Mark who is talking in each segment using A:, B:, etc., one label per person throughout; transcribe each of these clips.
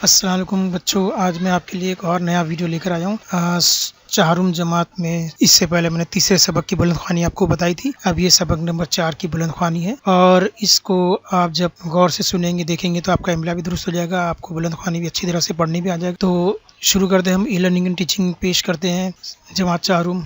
A: अस्सलाम वालेकुम बच्चों, आज मैं आपके लिए एक और नया वीडियो लेकर आया हूँ। चारुम जमात में इससे पहले मैंने तीसरे सबक की बुलंदख्वानी आपको बताई थी। अब ये सबक नंबर 4 की बुलंदख्वानी है और इसको आप जब गौर से सुनेंगे देखेंगे तो आपका इमला भी दुरुस्त हो जाएगा, आपको बुलंदख्वानी भी अच्छी तरह से पढ़नी भी आ जाएगी। तो शुरू करते हैं, हम ई लर्निंग एंड टीचिंग पेश करते हैं। जमात चारुम,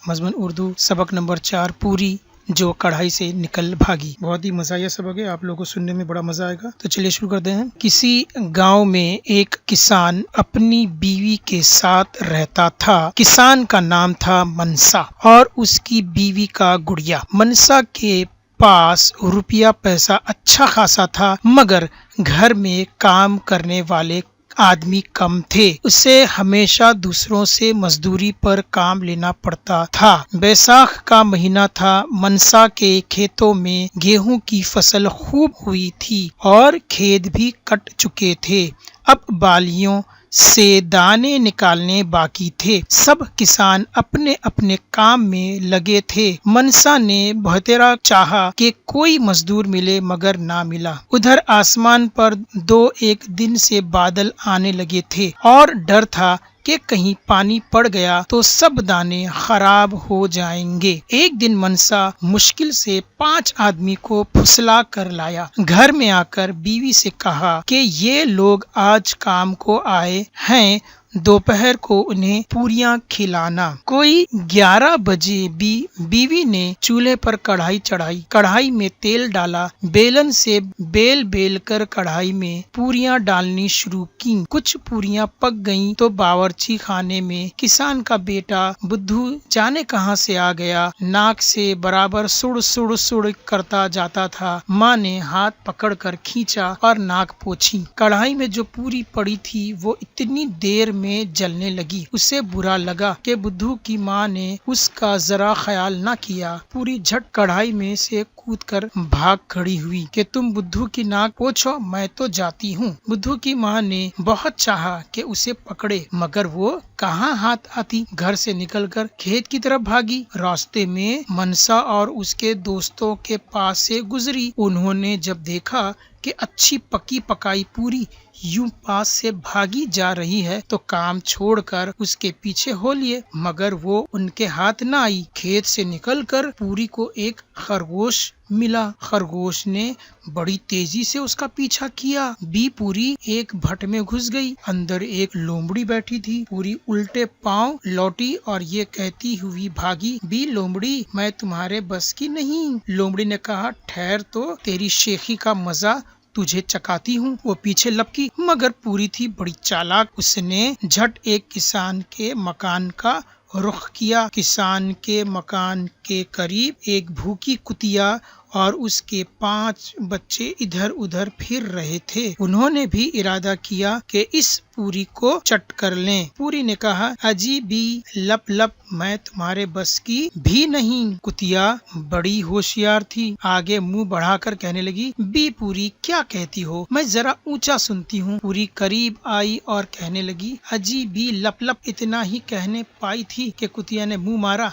A: मज़मून उर्दू, सबक नंबर 4, पूरी जो कढ़ाई से निकल भागी। बहुत ही मज़ा सबक है, आप लोगों को सुनने में बड़ा मजा आएगा। तो चलिए शुरू करते हैं। किसी गांव में एक किसान अपनी बीवी के साथ रहता था। किसान का नाम था मनसा और उसकी बीवी का गुड़िया। मनसा के पास रुपया पैसा अच्छा खासा था, मगर घर में काम करने वाले आदमी कम थे। उसे हमेशा दूसरों से मजदूरी पर काम लेना पड़ता था। बैसाख का महीना था। मनसा के खेतों में गेहूं की फसल खूब हुई थी और खेत भी कट चुके थे। अब बालियों से दाने निकालने बाकी थे। सब किसान अपने अपने काम में लगे थे। मनसा ने बहुतेरा चाहा कि कोई मजदूर मिले, मगर ना मिला। उधर आसमान पर 2-1 दिन से बादल आने लगे थे और डर था कि कहीं पानी पड़ गया तो सब दाने खराब हो जाएंगे। एक दिन मनसा मुश्किल से 5 आदमी को फुसला कर लाया। घर में आकर बीवी से कहा कि ये लोग आज काम को आए हैं, दोपहर को उन्हें पूरियां खिलाना। कोई 11 बजे बीवी ने चूल्हे पर कढ़ाई चढ़ाई, कढ़ाई में तेल डाला, बेलन से बेल बेल कर कढ़ाई में पूरियां डालनी शुरू की। कुछ पूरियां पक गईं तो बावर्ची खाने में किसान का बेटा बुद्धू जाने कहां से आ गया। नाक से बराबर सुड़ सुड़ सुड़ करता जाता था। माँ ने हाथ पकड़ कर खींचा और नाक पोंछी। कढ़ाई में जो पूरी पड़ी थी वो इतनी देर में जलने लगी। उसे बुरा लगा कि बुद्धू की माँ ने उसका जरा ख्याल न किया। पूरी झट कढ़ाई में से कूदकर भाग खड़ी हुई कि तुम बुद्धू की नाक पोंछो, मैं तो जाती हूँ। बुद्धू की माँ ने बहुत चाहा कि उसे पकड़े, मगर वो कहाँ हाथ आती। घर से निकलकर खेत की तरफ भागी। रास्ते में मनसा और उसके दोस्तों के पास से गुजरी। उन्होंने जब देखा कि अच्छी पकी पकाई पूरी यूं पास से भागी जा रही है तो काम छोड़कर उसके पीछे हो लिए, मगर वो उनके हाथ न आई। खेत से निकलकर पूरी को एक खरगोश मिला। खरगोश ने बड़ी तेजी से उसका पीछा किया। बी पूरी एक भट में घुस गई। अंदर एक लोमड़ी बैठी थी। पूरी उल्टे पांव लौटी और ये कहती हुई भागी, बी लोमड़ी, मैं तुम्हारे बस की नहीं। लोमड़ी ने कहा, ठहर तो तेरी शेखी का मजा तुझे चकाती हूँ। वो पीछे लपकी, मगर पूरी थी बड़ी चालाक। उसने झट एक किसान के मकान का रुख किया। किसान के मकान के करीब एक भूखी कुतिया और उसके 5 बच्चे इधर उधर फिर रहे थे। उन्होंने भी इरादा किया कि इस पूरी को चट कर लें। पूरी ने कहा, अजी बी लप लप, मैं तुम्हारे बस की भी नहीं। कुतिया बड़ी होशियार थी, आगे मुंह बढ़ाकर कहने लगी, बी पूरी क्या कहती हो, मैं जरा ऊंचा सुनती हूँ। पूरी करीब आई और कहने लगी, अजी बी लप लप। इतना ही कहने पाई थी कि कुतिया ने मुंह मारा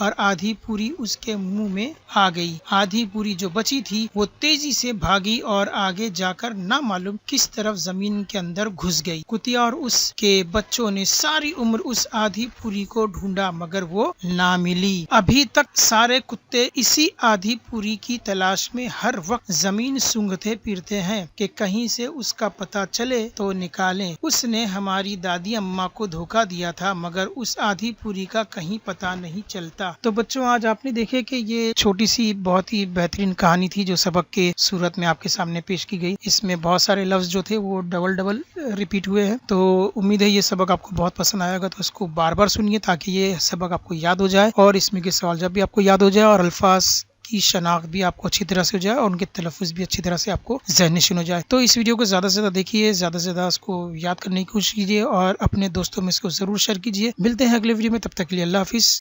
A: और आधी पूरी उसके मुंह में आ गई। आधी पूरी जो बची थी वो तेजी से भागी और आगे जाकर ना मालूम किस तरफ जमीन के अंदर घुस गई। कुतिया और उसके बच्चों ने सारी उम्र उस आधी पूरी को ढूंढा, मगर वो ना मिली। अभी तक सारे कुत्ते इसी आधी पूरी की तलाश में हर वक्त जमीन सूंघते फिरते हैं कि कहीं से उसका पता चले तो निकालें। उसने हमारी दादी अम्मा को धोखा दिया था, मगर उस आधी पूरी का कहीं पता नहीं चलता। तो बच्चों, आज आपने देखे कि ये छोटी सी बहुत ही बेहतरीन कहानी थी जो सबक के सूरत में आपके सामने पेश की गई। इसमें बहुत सारे लफ्ज जो थे वो डबल रिपीट हुए हैं। तो उम्मीद है ये सबक आपको बहुत पसंद आएगा। तो इसको बार बार सुनिए ताकि ये सबक आपको याद हो जाए और इसमें के सवाल जब भी आपको याद हो जाए और अल्फाज की शनाख्त भी आपको अच्छी तरह से हो जाए और उनके तलफ़ुज़ भी अच्छी तरह से आपको ज़हन-नशीन हो जाए। तो इस वीडियो को ज़्यादा से ज़्यादा देखिए, ज़्यादा से ज़्यादा इसको याद करने की कोशिश कीजिए और अपने दोस्तों में इसको ज़रूर शेयर कीजिए। मिलते हैं अगले वीडियो में, तब तक के लिए अल्लाह हाफिज़।